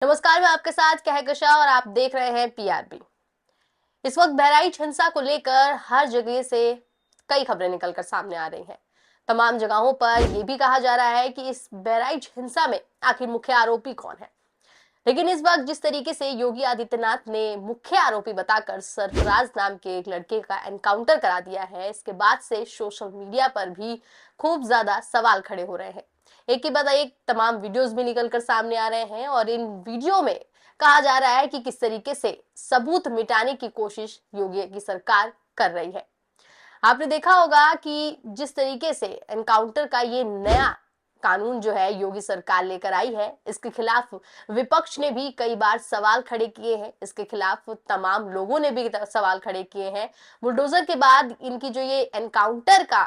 नमस्कार, मैं आपके साथ कहकशा और आप देख रहे हैं पीआरबी। इस वक्त बहराइच हिंसा को लेकर हर जगह से कई खबरें निकलकर सामने आ रही हैं। तमाम जगहों पर यह भी कहा जा रहा है कि इस बहराइच हिंसा में आखिर मुख्य आरोपी कौन है। लेकिन इस वक्त जिस तरीके से योगी आदित्यनाथ ने मुख्य आरोपी बताकर सरफराज नाम के एक लड़के का एनकाउंटर करा दिया है, इसके बाद से सोशल मीडिया पर भी खूब ज्यादा सवाल खड़े हो रहे हैं। एक के बाद एक तमाम वीडियोस भी निकलकर सामने आ रहे हैं और इन वीडियो में कहा जा रहा है कि किस तरीके से सबूत मिटाने की कोशिश योगी की सरकार कर रही है। आपने देखा होगा कि जिस तरीके से एनकाउंटर का ये नया कानून जो है योगी सरकार लेकर आई है, इसके खिलाफ विपक्ष ने भी कई बार सवाल खड़े किए हैं। इसके खिलाफ तमाम लोगों ने भी सवाल खड़े किए हैं। बुलडोजर के बाद इनकी जो ये एनकाउंटर का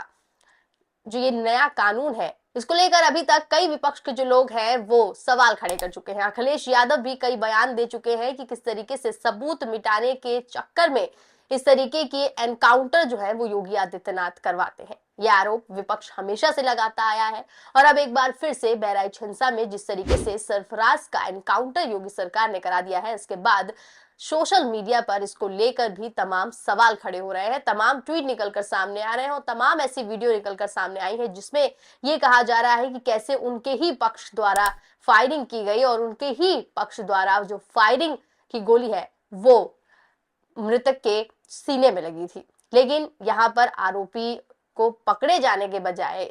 जो ये नया कानून है, इसको लेकर अभी तक कई विपक्ष के जो लोग हैं वो सवाल खड़े कर चुके हैं। अखिलेश यादव भी कई बयान दे चुके हैं कि किस तरीके से सबूत मिटाने के चक्कर में इस तरीके की एनकाउंटर जो है वो योगी आदित्यनाथ करवाते हैं। यह आरोप विपक्ष हमेशा से लगाता आया है और अब एक बार फिर से बहराइच हिंसा में जिस तरीके से सरफराज का एनकाउंटर योगी सरकार ने करा दिया है, इसके बाद सोशल मीडिया पर इसको लेकर भी तमाम सवाल खड़े हो रहे हैं, तमाम ट्वीट निकलकर सामने आ रहे हैं और तमाम ऐसी वीडियो निकलकर सामने आई है जिसमें यह कहा जा रहा है कि कैसे उनके ही पक्ष द्वारा फायरिंग की गई और उनके ही पक्ष द्वारा जो फायरिंग की गोली है वो मृतक के सीने में लगी थी। लेकिन यहाँ पर आरोपी को पकड़े जाने के बजाय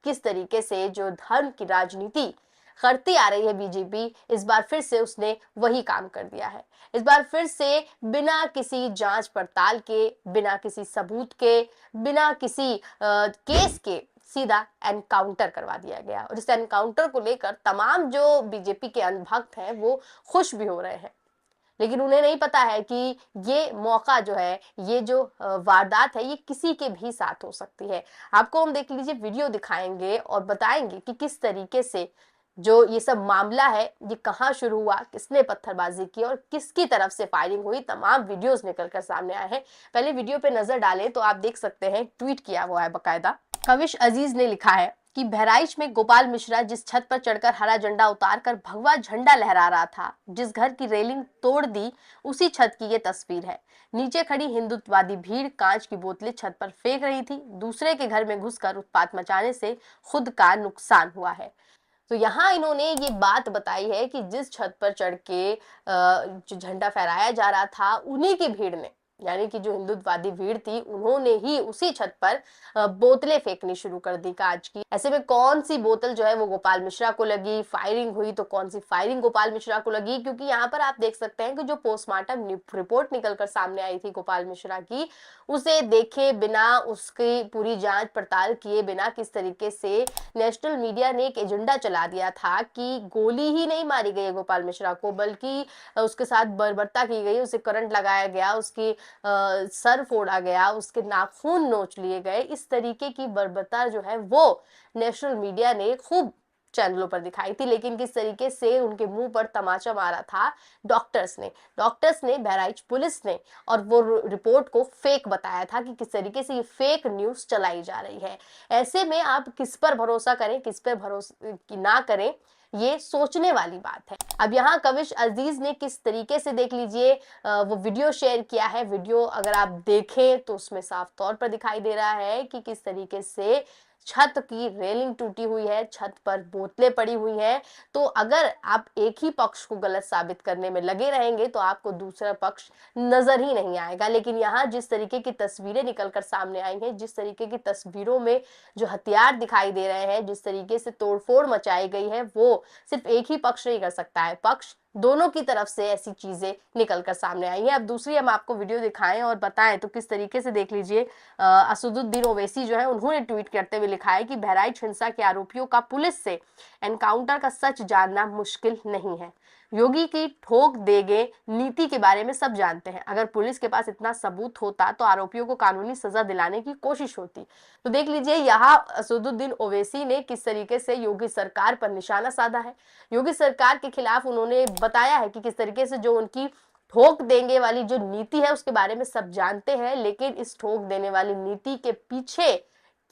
किस तरीके से जो धर्म की राजनीति करती आ रही है बीजेपी, इस बार फिर से उसने वही काम कर दिया है। इस बार फिर से बिना किसी जांच पड़ताल के, बिना किसी सबूत के, बिना किसी केस के सीधा एनकाउंटर करवा दिया गया और इस एनकाउंटर को लेकर तमाम जो बीजेपी के अंधभक्त हैं वो खुश भी हो रहे हैं। लेकिन उन्हें नहीं पता है कि ये मौका जो है, ये जो वारदात है, ये किसी के भी साथ हो सकती है। आपको हम देख लीजिए वीडियो दिखाएंगे और बताएंगे कि किस तरीके से जो ये सब मामला है ये कहाँ शुरू हुआ, किसने पत्थरबाजी की और किसकी तरफ से फायरिंग हुई। तमाम वीडियोस निकलकर सामने आए हैं। पहले वीडियो पे नजर डालें तो आप देख सकते हैं, ट्वीट किया हुआ है बकायदा। कविश अजीज ने लिखा है कि बहराइच में गोपाल मिश्रा जिस छत पर चढ़कर हरा झंडा उतारकर भगवा झंडा लहरा रहा था, जिस घर की रेलिंग तोड़ दी, उसी छत की ये तस्वीर है। नीचे खड़ी हिंदुत्ववादी भीड़ कांच की बोतलें छत पर फेंक रही थी। दूसरे के घर में घुसकर उत्पात मचाने से खुद का नुकसान हुआ है। तो यहाँ इन्होंने ये बात बताई है कि जिस छत पर चढ़ के जो झंडा फहराया जा रहा था, उन्हीं की भीड़ ने, यानी कि जो हिंदुत्ववादी भीड़ थी, उन्होंने ही उसी छत पर बोतलें फेंकनी शुरू कर दी कांच की। ऐसे में कौन सी बोतल जो है वो गोपाल मिश्रा को लगी, फायरिंग हुई तो कौन सी फायरिंग गोपाल मिश्रा को लगी, क्योंकि यहाँ पर आप देख सकते हैं कि जो पोस्टमार्टम रिपोर्ट निकलकर सामने आई थी गोपाल मिश्रा की, उसे देखे बिना, उसकी पूरी जांच पड़ताल किए बिना किस तरीके से नेशनल मीडिया ने एक एजेंडा चला दिया था कि गोली ही नहीं मारी गई गोपाल मिश्रा को, बल्कि उसके साथ बर्बरता की गई, उसे करंट लगाया गया, उसकी सर फोड़ा गया, उसके नाखून नोच लिए गए। इस तरीके की बर्बरता जो है वो नेशनल मीडिया ने खूब चैनलों पर दिखाई थी। लेकिन किस तरीके से उनके मुंह पर तमाचा मारा था डॉक्टर्स ने, बहराइच पुलिस ने, और वो रिपोर्ट को फेक बताया था कि किस तरीके से ये फेक न्यूज चलाई जा रही है। ऐसे में आप किस पर भरोसा करें, किस पर भरोसा ना करें, ये सोचने वाली बात है। अब यहाँ कविश अजीज ने किस तरीके से, देख लीजिए, वो वीडियो शेयर किया है। वीडियो अगर आप देखें तो उसमें साफ तौर पर दिखाई दे रहा है कि किस तरीके से छत की रेलिंग टूटी हुई है, छत पर बोतलें पड़ी हुई हैं। तो अगर आप एक ही पक्ष को गलत साबित करने में लगे रहेंगे तो आपको दूसरा पक्ष नजर ही नहीं आएगा। लेकिन यहाँ जिस तरीके की तस्वीरें निकलकर सामने आई हैं, जिस तरीके की तस्वीरों में जो हथियार दिखाई दे रहे हैं, जिस तरीके से तोड़फोड़ मचाई गई है, वो सिर्फ एक ही पक्ष नहीं कर सकता है, पक्ष दोनों की तरफ से ऐसी चीजें निकलकर सामने आई हैं। अब दूसरी हम आपको वीडियो दिखाएं और बताएं तो किस तरीके से, देख लीजिए, असदुद्दीन ओवैसी जो है उन्होंने ट्वीट करते हुए लिखा है कि बहराइच हिंसा के आरोपियों का पुलिस से एनकाउंटर का सच जानना मुश्किल नहीं है। योगी की ठोक देगे नीति के बारे में सब जानते हैं। अगर पुलिस के पास इतना सबूत होता तो आरोपियों को कानूनी सजा दिलाने की कोशिश होती। तो देख लीजिए, यहाँ असदुद्दीन ओवैसी ने किस तरीके से योगी सरकार पर निशाना साधा है। योगी सरकार के खिलाफ उन्होंने बताया है कि किस तरीके से जो उनकी ठोक देंगे वाली जो नीति है उसके बारे में सब जानते हैं, लेकिन इस ठोक देने वाली नीति के पीछे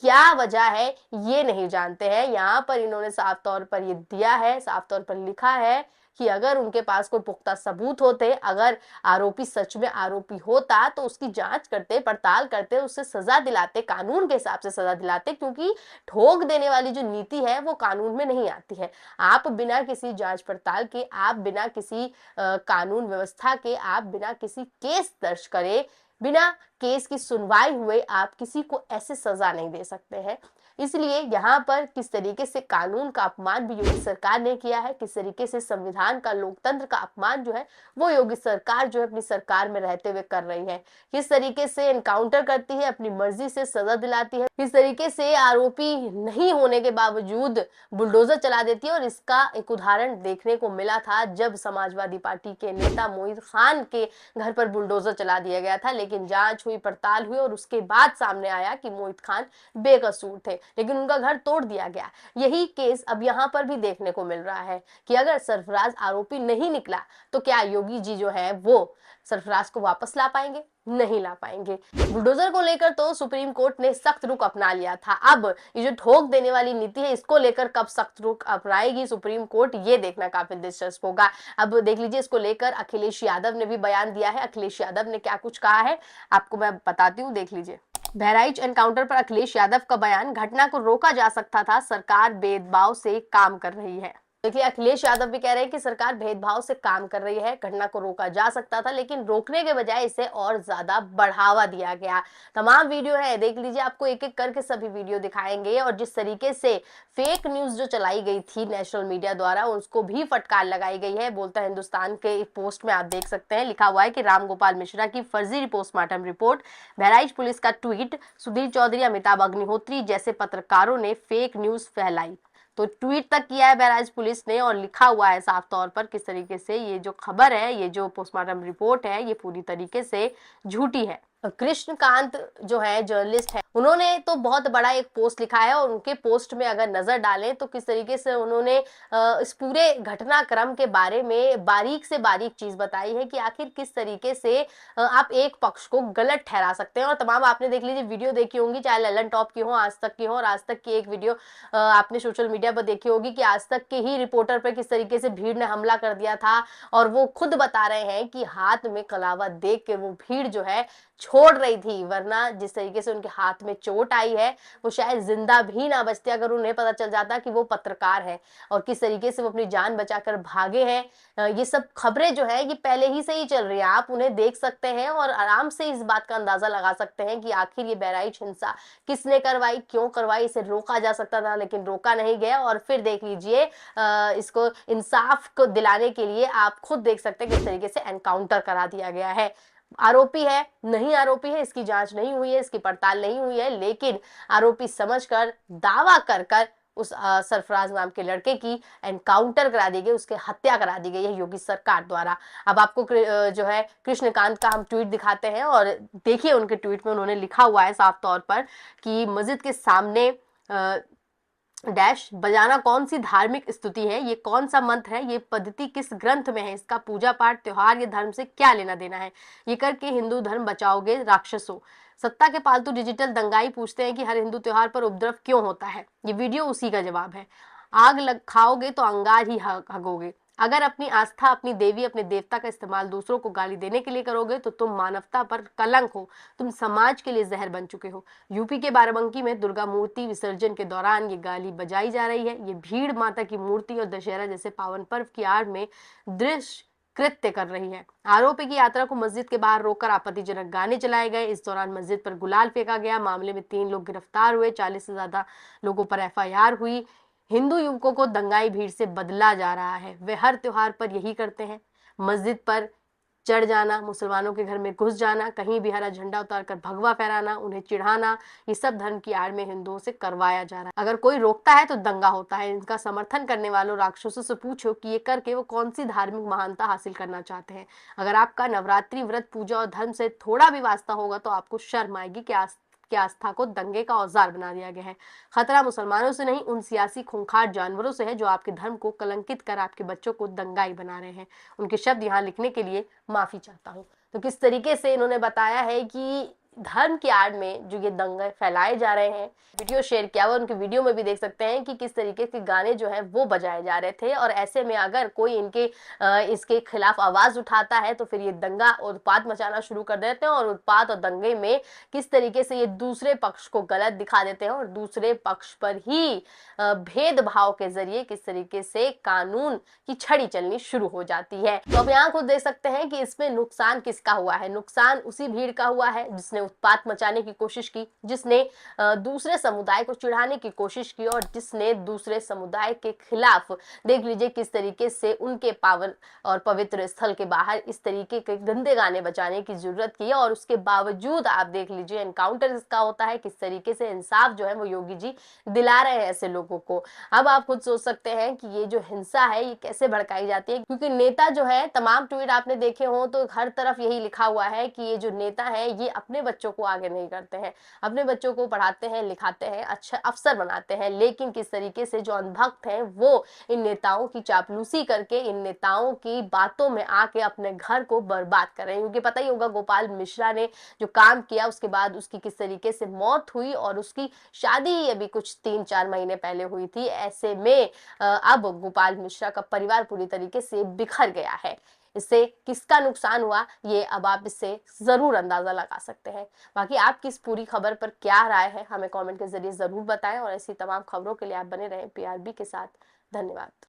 क्या वजह है ये नहीं जानते हैं। यहाँ पर इन्होंने साफ तौर पर ये दिया है, साफ तौर पर लिखा है कि अगर उनके पास कोई पुख्ता सबूत होते, अगर आरोपी सच में आरोपी होता तो उसकी जांच करते, पड़ताल करते, उससे सजा दिलाते, कानून के हिसाब से सजा दिलाते, क्योंकि ठोक देने वाली जो नीति है वो कानून में नहीं आती है। आप बिना किसी जांच पड़ताल के, आप बिना किसी कानून व्यवस्था के, आप बिना किसी केस दर्ज करे, बिना केस की सुनवाई हुए आप किसी को ऐसे सजा नहीं दे सकते हैं। इसलिए यहाँ पर किस तरीके से कानून का अपमान भी योगी सरकार ने किया है, किस तरीके से संविधान का, लोकतंत्र का अपमान जो है वो योगी सरकार जो है अपनी सरकार में रहते हुए कर रही है। किस तरीके से एनकाउंटर करती है, अपनी मर्जी से सजा दिलाती है, किस तरीके से आरोपी नहीं होने के बावजूद बुलडोजर चला देती है। और इसका एक उदाहरण देखने को मिला था जब समाजवादी पार्टी के नेता मोहित खान के घर पर बुलडोजर चला दिया गया था, लेकिन जांच हुई, पड़ताल हुई और उसके बाद सामने आया कि मोहित खान बेकसूर थे, लेकिन उनका घर तोड़ दिया गया। यही केस अब यहाँ पर भी देखने को मिल रहा है कि अगर सरफराज आरोपी नहीं निकला तो क्या योगी जी जो है वो सरफराज को वापस ला पाएंगे? नहीं ला पाएंगे। बुलडोजर को लेकर तो सुप्रीम कोर्ट ने सख्त रुख अपना लिया था। अब ये जो ठोक देने वाली नीति है, इसको लेकर कब सख्त रुख अपनाएगी सुप्रीम कोर्ट, ये देखना काफी दिलचस्प होगा। अब देख लीजिए, इसको लेकर अखिलेश यादव ने भी बयान दिया है। अखिलेश यादव ने क्या कुछ कहा है आपको मैं बताती हूँ, देख लीजिए। बहराइच एनकाउंटर पर अखिलेश यादव का बयान, घटना को रोका जा सकता था, सरकार भेदभाव से काम कर रही है। देखिए, अखिलेश यादव भी कह रहे हैं कि सरकार भेदभाव से काम कर रही है, घटना को रोका जा सकता था, लेकिन रोकने के बजाय इसे और ज्यादा बढ़ावा दिया गया। तमाम वीडियो है, देख लीजिए, आपको एक एक करके सभी वीडियो दिखाएंगे। और जिस तरीके से फेक न्यूज जो चलाई गई थी नेशनल मीडिया द्वारा, उसको भी फटकार लगाई गई है। बोलता हिंदुस्तान के एक पोस्ट में आप देख सकते हैं, लिखा हुआ है कि रामगोपाल मिश्रा की फर्जी पोस्टमार्टम रिपोर्ट, बहराइच पुलिस का ट्वीट, सुधीर चौधरी, अमिताभ अग्निहोत्री जैसे पत्रकारों ने फेक न्यूज फैलाई। तो ट्वीट तक किया है बहराइच पुलिस ने और लिखा हुआ है साफ तौर पर किस तरीके से ये जो खबर है, ये जो पोस्टमार्टम रिपोर्ट है, ये पूरी तरीके से झूठी है। कृष्णकांत जो है जर्नलिस्ट है, उन्होंने तो बहुत बड़ा एक पोस्ट लिखा है और उनके पोस्ट में अगर नजर डालें तो किस तरीके से उन्होंने इस पूरे घटनाक्रम के बारे में बारीक से बारीक चीज बताई है कि आखिर किस तरीके से आप एक पक्ष को गलत ठहरा सकते हैं। और तमाम आपने देख लीजिए वीडियो देखी होंगी, चाहे ललन टॉप की हो, आज तक की हो, और आज तक की एक वीडियो आपने सोशल मीडिया पर देखी होगी कि आज तक के ही रिपोर्टर पर किस तरीके से भीड़ ने हमला कर दिया था। और वो खुद बता रहे हैं कि हाथ में कलावा देख के वो भीड़ जो है छोड़ रही थी, वरना जिस तरीके से उनके हाथ में चोट आई है वो शायद जिंदा भी ना बचते अगर उन्हें पता चल जाता कि वो पत्रकार है। और किस तरीके से वो अपनी जान बचाकर भागे हैं, ये सब खबरें जो है ये पहले ही से ही चल रही है, आप उन्हें देख सकते हैं और आराम से इस बात का अंदाजा लगा सकते हैं कि आखिर ये बहराइच हिंसा किसने करवाई, क्यों करवाई। इसे रोका जा सकता था लेकिन रोका नहीं गया। और फिर देख लीजिए, इसको इंसाफ को दिलाने के लिए आप खुद देख सकते हैं किस तरीके से एनकाउंटर करा दिया गया है। आरोपी है, नहीं आरोपी है, इसकी जांच नहीं हुई है, इसकी पड़ताल नहीं हुई है, लेकिन आरोपी समझकर दावा कर कर उस सरफराज नाम के लड़के की एनकाउंटर करा दी गई, उसकी हत्या करा दी गई है योगी सरकार द्वारा। अब आपको जो है कृष्णकांत का हम ट्वीट दिखाते हैं और देखिए, उनके ट्वीट में उन्होंने लिखा हुआ है साफ तौर पर कि मस्जिद के सामने डैश बजाना कौन सी धार्मिक स्तुति है, ये कौन सा मंत्र है, ये पद्धति किस ग्रंथ में है, इसका पूजा पाठ त्योहार ये धर्म से क्या लेना देना है, ये करके हिंदू धर्म बचाओगे राक्षसों। सत्ता के पालतू डिजिटल दंगाई पूछते हैं कि हर हिंदू त्योहार पर उपद्रव क्यों होता है, ये वीडियो उसी का जवाब है। आग लग खाओगे तो अंगार ही हगोगे। अगर अपनी आस्था, अपनी देवी, अपने देवता का इस्तेमाल दूसरों को गाली देने के लिए करोगे तो तुम मानवता पर कलंक हो, तुम समाज के लिए जहर बन चुके हो। यूपी के बाराबंकी में दुर्गा मूर्ति विसर्जन के दौरान ये गाली बजाई जा रही है। ये भीड़ माता की मूर्ति और दशहरा जैसे पावन पर्व की आड़ में दृश्य कृत्य कर रही है। आरोपी की यात्रा को मस्जिद के बाहर रोककर आपत्तिजनक गाने चलाए गए। इस दौरान मस्जिद पर गुलाल फेंका गया। मामले में 3 लोग गिरफ्तार हुए, 40 से ज्यादा लोगों पर FIR हुई। हिंदू युवकों को दंगाई भीड़ से बदला जा रहा है। वे हर त्योहार पर यही करते हैं, मस्जिद पर चढ़ जाना, मुसलमानों के घर में घुस जाना, कहीं भी हरा झंडा उतारकर भगवा फहराना, उन्हें चिढ़ाना, ये सब धर्म की आड़ में हिंदुओं से करवाया जा रहा है। अगर कोई रोकता है तो दंगा होता है। इनका समर्थन करने वालों राक्षसों से पूछो कि ये करके वो कौन सी धार्मिक महानता हासिल करना चाहते हैं। अगर आपका नवरात्रि व्रत, पूजा और धर्म से थोड़ा भी वास्ता होगा तो आपको शर्म आएगी कि आस्था को दंगे का औजार बना दिया गया है। खतरा मुसलमानों से नहीं, उन सियासी खूंखार जानवरों से है जो आपके धर्म को कलंकित कर आपके बच्चों को दंगाई बना रहे हैं। उनके शब्द यहाँ लिखने के लिए माफी चाहता हूँ। तो किस तरीके से इन्होंने बताया है कि धर्म की आड़ में जो ये दंगे फैलाए जा रहे हैं। वीडियो शेयर किया हुआ, उनके वीडियो में भी देख सकते हैं कि किस तरीके के गाने जो है वो बजाए जा रहे थे, और ऐसे में अगर कोई इसके खिलाफ आवाज उठाता है तो फिर ये दंगा और उत्पात मचाना शुरू कर देते हैं, और उत्पात और दंगे में किस तरीके से ये दूसरे पक्ष को गलत दिखा देते हैं और दूसरे पक्ष पर ही भेदभाव के जरिए किस तरीके से कानून की छड़ी चलनी शुरू हो जाती है। तो अब यहाँ खुद देख सकते हैं कि इसमें नुकसान किसका हुआ है। नुकसान उसी भीड़ का हुआ है जिसने उत्पात मचाने की कोशिश की, जिसने दूसरे समुदाय को चिढ़ाने की कोशिश की, और जिसने दूसरे समुदाय के खिलाफ देख लीजिए किस तरीके से उनके पावन और पवित्र स्थल के बाहर इस तरीके के गंदे गाने बजाने की जरूरत की है। और उसके बावजूद आप देख लीजिए एनकाउंटर इसका होता है, किस तरीके से इंसाफ जो है वो योगी जी दिला रहे हैं ऐसे लोगों को। अब आप खुद सोच सकते हैं कि ये जो हिंसा है ये कैसे भड़काई जाती है, क्योंकि नेता जो है, तमाम ट्वीट आपने देखे हो तो हर तरफ यही लिखा हुआ है कि ये जो नेता है ये अपने बच्चों को आगे नहीं करते हैं, अपने बच्चों को पढ़ाते हैं, लिखाते हैं, अच्छा अफसर बनाते हैं, लेकिन किस तरीके से जो अंधभक्त हैं वो इन नेताओं की चापलूसी करके, इन नेताओं की बातों में आके अपने घर को बर्बाद कर रहे हैं। क्योंकि पता ही होगा गोपाल मिश्रा ने जो काम किया उसके बाद उसकी किस तरीके से मौत हुई, और उसकी शादी ही अभी कुछ 3-4 महीने पहले हुई थी। ऐसे में अब गोपाल मिश्रा का परिवार पूरी तरीके से बिखर गया है। इससे किसका नुकसान हुआ ये अब आप इससे जरूर अंदाजा लगा सकते हैं। बाकी आपकी इस पूरी खबर पर क्या राय है हमें कमेंट के जरिए जरूर बताएं, और ऐसी तमाम खबरों के लिए आप बने रहें PRB के साथ। धन्यवाद।